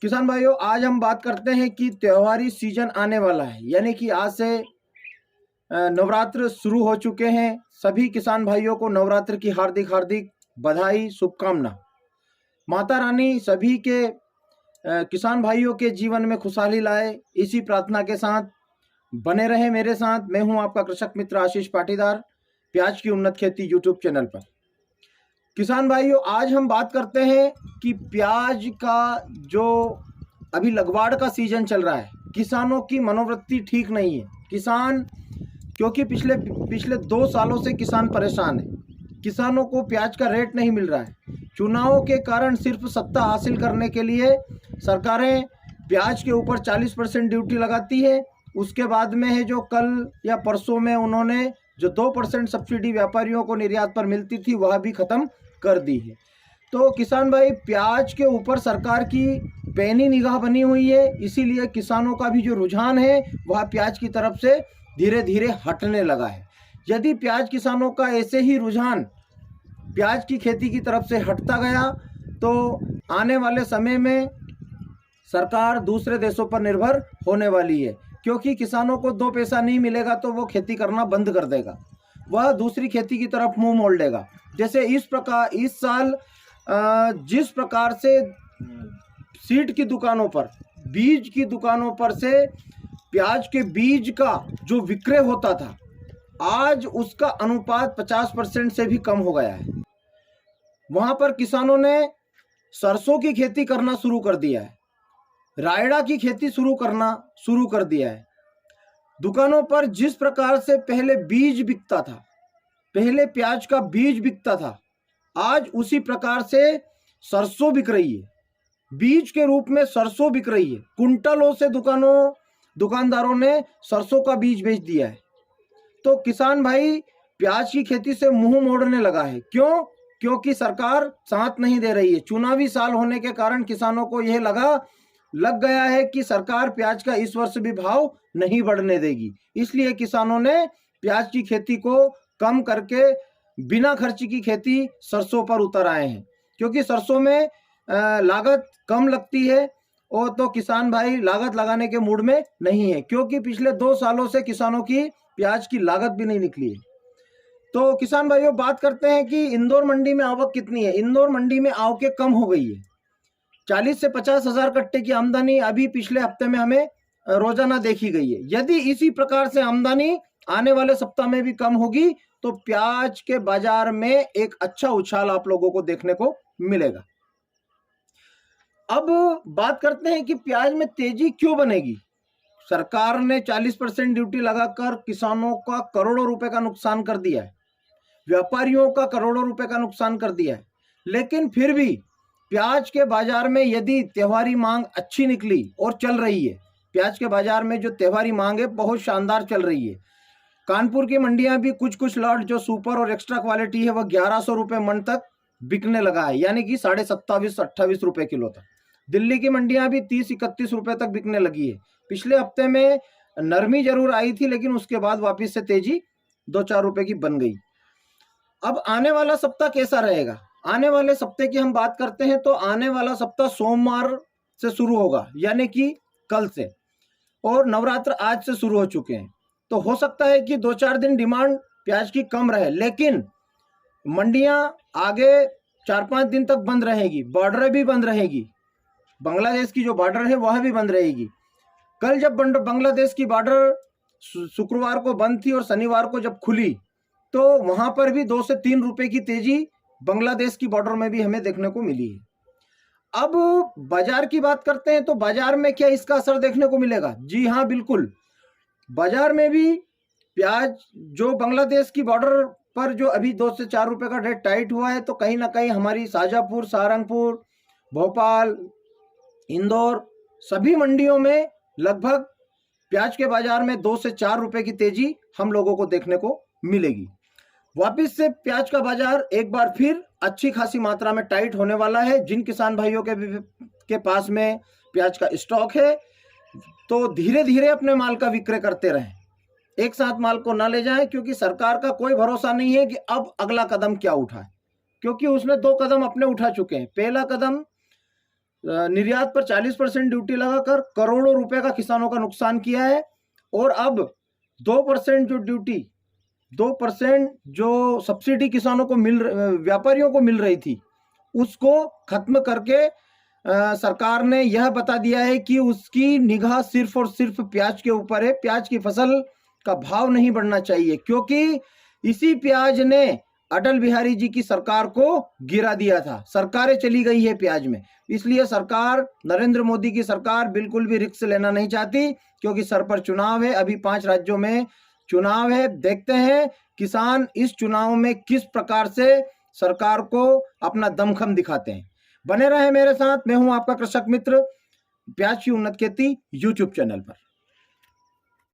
किसान भाइयों, आज हम बात करते हैं कि त्योहारी सीजन आने वाला है, यानी कि आज से नवरात्र शुरू हो चुके हैं। सभी किसान भाइयों को नवरात्र की हार्दिक हार्दिक बधाई, शुभकामना। माता रानी सभी के किसान भाइयों के जीवन में खुशहाली लाए, इसी प्रार्थना के साथ बने रहे मेरे साथ। मैं हूं आपका कृषक मित्र आशीष पाटीदार, प्याज की उन्नत खेती यूट्यूब चैनल पर। किसान भाइयों, आज हम बात करते हैं कि प्याज का जो अभी लगवाड़ का सीजन चल रहा है, किसानों की मनोवृत्ति ठीक नहीं है। किसान क्योंकि पिछले 2 सालों से किसान परेशान है। किसानों को प्याज का रेट नहीं मिल रहा है। चुनावों के कारण सिर्फ सत्ता हासिल करने के लिए सरकारें प्याज के ऊपर 40% ड्यूटी लगाती है। उसके बाद में है जो कल या परसों में उन्होंने जो 2% सब्सिडी व्यापारियों को निर्यात पर मिलती थी वह भी खत्म कर दी है। तो किसान भाई, प्याज के ऊपर सरकार की पैनी निगाह बनी हुई है, इसीलिए किसानों का भी जो रुझान है वह प्याज की तरफ से धीरे धीरे हटने लगा है। यदि प्याज किसानों का ऐसे ही रुझान प्याज की खेती की तरफ से हटता गया तो आने वाले समय में सरकार दूसरे देशों पर निर्भर होने वाली है, क्योंकि किसानों को 2 पैसा नहीं मिलेगा तो वो खेती करना बंद कर देगा, वह दूसरी खेती की तरफ मुंह मोड़ लेगा। जैसे इस साल जिस प्रकार से सीड की दुकानों पर, बीज की दुकानों पर से प्याज के बीज का जो विक्रय होता था, आज उसका अनुपात 50% से भी कम हो गया है। वहां पर किसानों ने सरसों की खेती करना शुरू कर दिया है, रायड़ा की खेती शुरू कर दिया है। दुकानों पर जिस प्रकार से पहले बीज बिकता था, पहले प्याज का बीज बिकता था, आज उसी प्रकार से सरसों बिक रही है। बीज के रूप में सरसों बिक रही है। कुंटलों से दुकानदारों ने सरसों का बीज बेच दिया है। तो किसान भाई प्याज की खेती से मुंह मोड़ने लगा है। क्यों? क्योंकि सरकार साथ नहीं दे रही है। चुनावी साल होने के कारण किसानों को यह लग गया है कि सरकार प्याज का इस वर्ष भी भाव नहीं बढ़ने देगी। इसलिए किसानों ने प्याज की खेती को कम करके बिना खर्च की खेती सरसों पर उतर आए हैं, क्योंकि सरसों में लागत कम लगती है और तो किसान भाई लागत लगाने के मूड में नहीं है, क्योंकि पिछले 2 सालों से किसानों की प्याज की लागत भी नहीं निकली है। तो किसान भाइयों, बात करते हैं कि इंदौर मंडी में आवक कितनी है। इंदौर मंडी में आवकें कम हो गई है। 40 से 50 हजार कट्टे की आमदनी अभी पिछले हफ्ते में हमें रोजाना देखी गई है। यदि इसी प्रकार से आमदनी आने वाले सप्ताह में भी कम होगी तो प्याज के बाजार में एक अच्छा उछाल आप लोगों को देखने को मिलेगा। अब बात करते हैं कि प्याज में तेजी क्यों बनेगी। सरकार ने 40% ड्यूटी लगाकर किसानों का करोड़ों रुपए का नुकसान कर दिया है, व्यापारियों का करोड़ों रुपए का नुकसान कर दिया है। लेकिन फिर भी प्याज के बाजार में यदि त्योहारी मांग अच्छी निकली और चल रही है, प्याज के बाजार में जो त्योहारी मांग है बहुत शानदार चल रही है। कानपुर की मंडियां भी कुछ लॉट जो सुपर और एक्स्ट्रा क्वालिटी है वह 1100 रुपये मन तक बिकने लगा है, यानी कि 27.5-28 रुपये किलो तक। दिल्ली की मंडियां भी 30-31 रुपये तक बिकने लगी है। पिछले हफ्ते में नरमी जरूर आई थी, लेकिन उसके बाद वापिस से तेजी 2-4 रुपये की बन गई। अब आने वाला सप्ताह कैसा रहेगा? आने वाले सप्ताह की हम बात करते हैं तो आने वाला सप्ताह सोमवार से शुरू होगा, यानी कि कल से, और नवरात्र आज से शुरू हो चुके हैं। तो हो सकता है कि 2-4 दिन डिमांड प्याज की कम रहे, लेकिन मंडियां आगे 4-5 दिन तक बंद रहेगी, बॉर्डर भी बंद रहेगी। बांग्लादेश की जो बॉर्डर है वह भी बंद रहेगी। कल जब बांग्लादेश की बॉर्डर शुक्रवार को बंद थी और शनिवार को जब खुली तो वहां पर भी 2 से 3 रुपए की तेजी बांग्लादेश की बॉर्डर में भी हमें देखने को मिली है। अब बाजार की बात करते हैं तो बाजार में क्या इसका असर देखने को मिलेगा? जी हाँ, बिल्कुल। बाजार में भी प्याज जो बांग्लादेश की बॉर्डर पर जो अभी 2 से 4 रुपए का रेट टाइट हुआ है, तो कहीं ना कहीं हमारी शाजापुर, सहारनपुर, भोपाल, इंदौर सभी मंडियों में लगभग प्याज के बाजार में 2 से 4 रुपए की तेजी हम लोगों को देखने को मिलेगी। वापिस से प्याज का बाजार एक बार फिर अच्छी खासी मात्रा में टाइट होने वाला है। जिन किसान भाइयों के पास में प्याज का स्टॉक है तो धीरे धीरे अपने माल का विक्रय करते रहें, एक साथ माल को ना ले जाएं, क्योंकि सरकार का कोई भरोसा नहीं है कि अब अगला कदम क्या उठाए, क्योंकि उसने 2 कदम अपने उठा चुके हैं। पहला कदम निर्यात पर 40% ड्यूटी लगाकर करोड़ों रुपए का किसानों का नुकसान किया है। और अब 2% जो ड्यूटी 2% जो सब्सिडी किसानों को व्यापारियों को मिल रही थी, उसको खत्म करके सरकार ने यह बता दिया है कि उसकी निगाह सिर्फ और सिर्फ प्याज के ऊपर है। प्याज की फसल का भाव नहीं बढ़ना चाहिए, क्योंकि इसी प्याज ने अटल बिहारी जी की सरकार को गिरा दिया था। सरकारें चली गई है प्याज में, इसलिए सरकार, नरेंद्र मोदी की सरकार बिल्कुल भी रिस्क लेना नहीं चाहती, क्योंकि सर पर चुनाव है। अभी 5 राज्यों में चुनाव है। देखते हैं किसान इस चुनाव में किस प्रकार से सरकार को अपना दमखम दिखाते हैं। बने रहे मेरे साथ। मैं हूं आपका कृषक मित्र, प्याज की उन्नत खेती यूट्यूब चैनल पर।